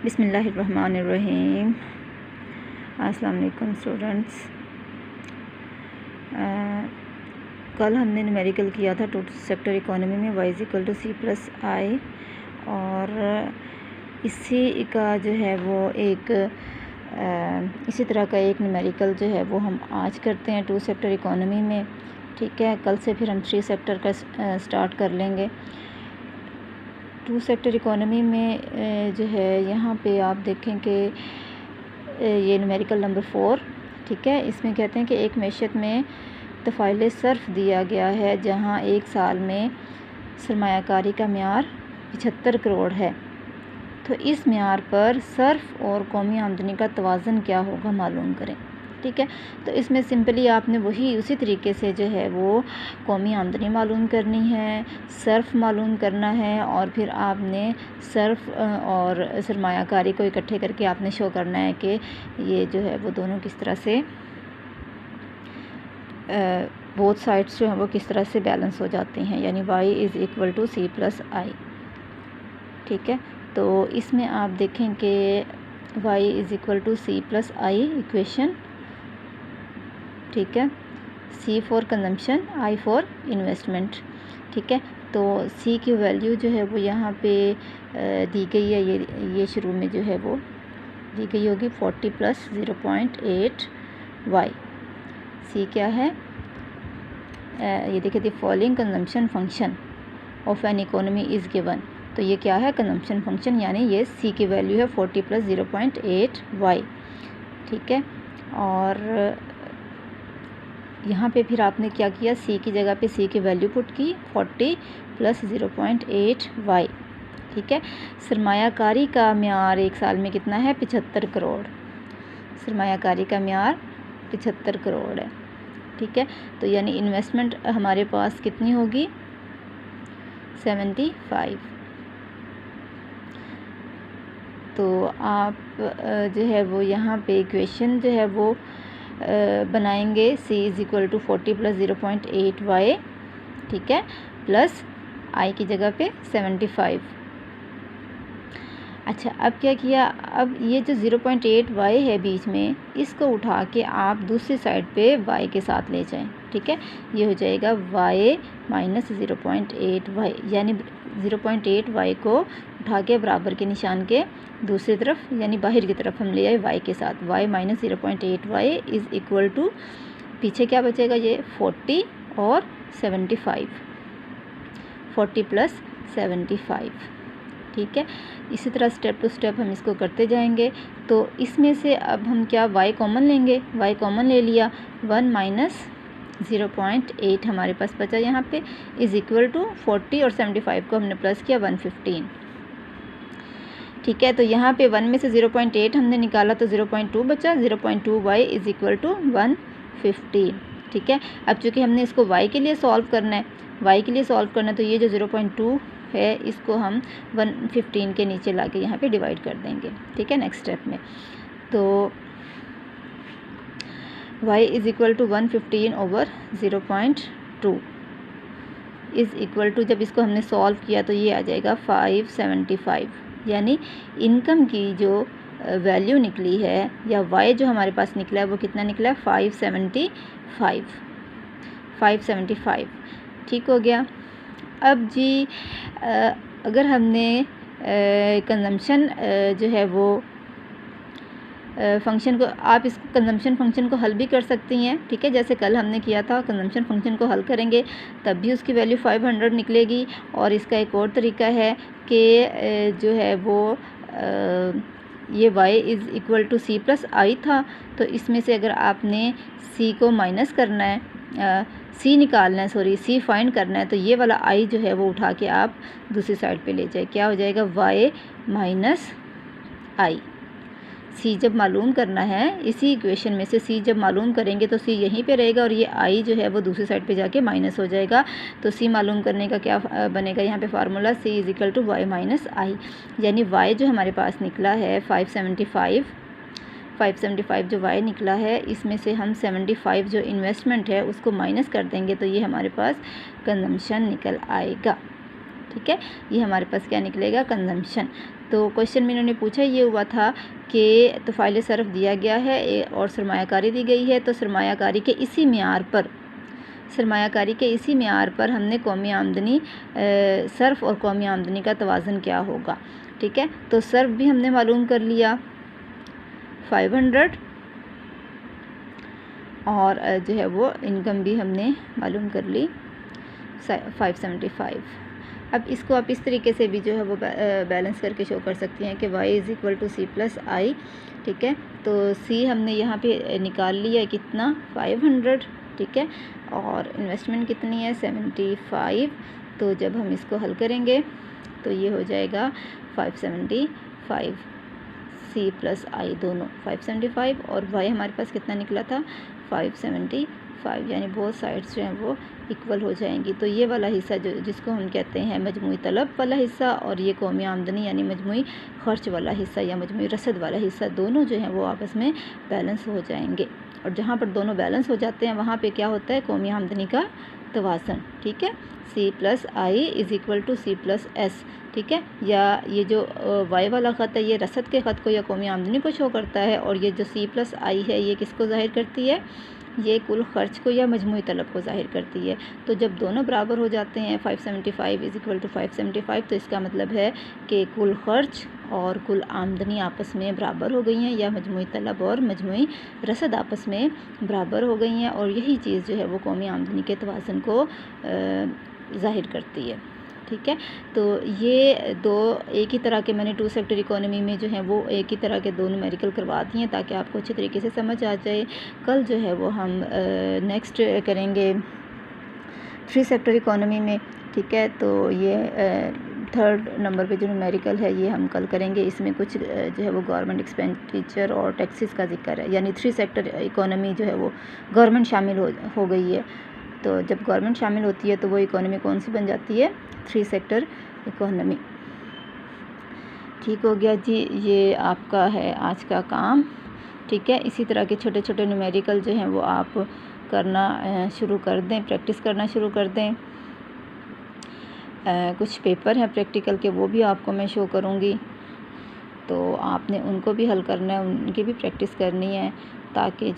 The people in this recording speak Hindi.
बिस्मिल्लाहिर्रहमानिर्रहीम। अस्सलाम वालेकुम स्टूडेंट्स। कल हमने न्यूमेरिकल किया था टू सेक्टर इकोनॉमी में y equal to C plus I, और इसी का जो है वो एक इसी तरह का एक न्यूमेरिकल जो है वो हम आज करते हैं टू सेक्टर इकोनॉमी में। ठीक है, कल से फिर हम थ्री सेक्टर का स्टार्ट कर लेंगे। टू सेक्टर इकोनॉमी में जो है यहाँ पे आप देखें कि ये न्यूमेरिकल नंबर 4, ठीक है, इसमें कहते हैं कि एक मैशत में तफ़ाइल सर्फ दिया गया है जहाँ एक साल में सरमायाकारी का म्यार 75 करोड़ है। तो इस म्यार पर सर्फ और कौमी आमदनी का तवाज़न क्या होगा मालूम करें। ठीक है, तो इसमें सिंपली आपने वही उसी तरीके से जो है वो कौमी आमदनी मालूम करनी है, सर्फ मालूम करना है, और फिर आपने सर्फ और सरमायाकारी को इकट्ठे करके आपने शो करना है कि ये जो है वो दोनों किस तरह से बोथ साइड्स जो हैं वो किस तरह से बैलेंस हो जाती हैं, यानी y is equal to C plus I. ठीक है, तो इसमें आप देखें कि y is equal to C plus I equation. ठीक है, C for consumption, I for investment. ठीक है, तो C की वैल्यू जो है वो यहाँ पे दी गई है, ये शुरू में जो है वो दी गई होगी 40 प्लस 0.8 y। C क्या है, ये देखिए, the following consumption function of an economy is given. तो ये क्या है, कंजम्पशन फंक्शन, यानी ये C की वैल्यू है 40 प्लस 0.8 y। ठीक है, और यहाँ पे फिर आपने क्या किया, C की जगह पे C की वैल्यू पुट की 40 प्लस 0.8 y। ठीक है, सरमायाकारी का म्यार एक साल में कितना है, 75 करोड़। सरमायाकारी का म्यार 75 करोड़ है। ठीक है, तो यानी इन्वेस्टमेंट हमारे पास कितनी होगी, 75। तो आप जो है वो यहाँ पे इक्वेशन जो है वो बनाएंगे, C is equal to 40 plus 0.8 y। ठीक है, प्लस I की जगह पे 75। अच्छा, अब क्या किया, अब ये जो 0.8 y है बीच में, इसको उठा के आप दूसरी साइड पे y के साथ ले जाएं। ठीक है, ये हो जाएगा y माइनस 0.8 y, यानी 0.8 y को उठा के बराबर के निशान के दूसरी तरफ यानी बाहर की तरफ हम ले आए y के साथ। y minus 0.8 y is equal to, पीछे क्या बचेगा, ये 40 और 75, 40 प्लस 75। ठीक है, इसी तरह स्टेप टू स्टेप हम इसको करते जाएंगे। तो इसमें से अब हम क्या y कॉमन लेंगे, y कॉमन ले लिया, 1 माइनस 0.8 हमारे पास बचा यहाँ पे, इज़ इक्वल टू 40 और 75 को हमने प्लस किया 115। ठीक है, तो यहाँ पे 1 में से 0.8 हमने निकाला तो 0.2 बचा, 0.2 y इज़ इक्वल टू 115। ठीक है, अब चूँकि हमने इसको y के लिए सॉल्व करना है, y के लिए सॉल्व करना है, तो ये जो 0.2 है इसको हम 115 के नीचे लाके यहाँ पे डिवाइड कर देंगे। ठीक है, नेक्स्ट स्टेप में तो y is equal to 115 over 0.2 is equal to, जब इसको हमने सॉल्व किया तो ये आ जाएगा 575, यानी इनकम की जो वैल्यू निकली है या y जो हमारे पास निकला है वो कितना निकला है, 575। ठीक हो गया। अब जी अगर हमने कंजम्पशन जो है वो फंक्शन को, आप इस कंजम्पशन फंक्शन को हल भी कर सकती हैं। ठीक है, जैसे कल हमने किया था, कंजम्पशन फंक्शन को हल करेंगे तब भी उसकी वैल्यू 500 निकलेगी। और इसका एक और तरीका है कि जो है वो ये y is equal to C plus I था, तो इसमें से अगर आपने c को माइनस करना है, c निकालना है, सॉरी c फाइंड करना है, तो ये वाला i जो है वो उठा के आप दूसरी साइड पे ले जाए, क्या हो जाएगा, y माइनस आई। c जब मालूम करना है, इसी इक्वेशन में से c जब मालूम करेंगे तो c यहीं पे रहेगा और ये i जो है वो दूसरी साइड पे जाके माइनस हो जाएगा। तो c मालूम करने का क्या बनेगा यहाँ पे formula, c is equal to y minus I, यानी y जो हमारे पास निकला है 575 जो y निकला है, इसमें से हम 75 जो इन्वेस्टमेंट है उसको माइनस कर देंगे तो ये हमारे पास कंजम्पशन निकल आएगा। ठीक है, ये हमारे पास क्या निकलेगा, कंजम्पशन। तो क्वेश्चन में इन्होंने पूछा ये हुआ था कि तो फ़ाइल सरफ़ दिया गया है और सरमायाकारी दी गई है, तो सरमायाकारी के इसी मेयार पर हमने कौमी आमदनी सर्फ और कौमी आमदनी का तवाज़ुन क्या होगा। ठीक है, तो सर्फ भी हमने मालूम कर लिया 500 और जो है वो इनकम भी हमने मालूम कर ली 575। अब इसको आप इस तरीके से भी जो है वो बैलेंस करके शो कर सकती हैं कि y = C+i। ठीक है, तो C हमने यहाँ पे निकाल लिया है कितना, 500। ठीक है, और इन्वेस्टमेंट कितनी है, 75। तो जब हम इसको हल करेंगे तो ये हो जाएगा 575, C+i दोनों 575 और y हमारे पास कितना निकला था, 575, यानी बोथ साइड्स जो हैं वो इक्वल हो जाएंगी। तो ये वाला हिस्सा जिसको हम कहते हैं मजमूई तलब वाला हिस्सा, और ये कौमी आमदनी यानी मजमूई खर्च वाला हिस्सा या मजमूई रसद वाला हिस्सा, दोनों जो हैं वो आपस में बैलेंस हो जाएंगे। और जहाँ पर दोनों बैलेंस हो जाते हैं वहाँ पे क्या होता है, कौमी आमदनी का तवाज़ुन। ठीक है, C+i = C+s। ठीक है, या ये जो y वाला ख़त है ये रसद के ख़त को या कौमी आमदनी को शो करता है, और ये जो C+i है ये किसको ज़ाहिर करती है, ये कुल ख़र्च को या मजमूई तलब को ज़ाहिर करती है। तो जब दोनों बराबर हो जाते हैं 575 = 575, तो इसका मतलब है कि कुल ख़र्च और कुल आमदनी आपस में बराबर हो गई हैं, या मजमूई तलब और मजमूई रसद आपस में बराबर हो गई हैं, और यही चीज़ जो है वो कौमी आमदनी के तवाज़ुन को ज़ाहिर करती है। ठीक है, तो ये दो एक ही तरह के मैंने 2 सेक्टर इकोनॉमी में जो है वो एक ही तरह के दो न्यूमेरिकल करवा दिए हैं ताकि आपको अच्छे तरीके से समझ आ जाए। कल जो है वो हम नेक्स्ट करेंगे 3 सेक्टर इकोनॉमी में। ठीक है, तो ये 3rd नंबर पे जो न्यूमेरिकल है ये हम कल करेंगे। इसमें कुछ जो है वो गवर्नमेंट एक्सपेंडिचर और टैक्सेस का जिक्र है, यानी 3 सेक्टर इकोनॉमी जो है वो गवर्नमेंट शामिल हो गई है। तो जब गवर्नमेंट शामिल होती है तो वो इकोनॉमी कौन सी बन जाती है, 3 सेक्टर इकोनॉमी। ठीक हो गया जी, ये आपका है आज का काम। ठीक है, इसी तरह के छोटे छोटे न्यूमेरिकल जो हैं वो आप करना शुरू कर दें, प्रैक्टिस करना शुरू कर दें। कुछ पेपर हैं प्रैक्टिकल के, वो भी आपको मैं शो करूँगी, तो आपने उनको भी हल करना है, उनकी भी प्रैक्टिस करनी है ताकि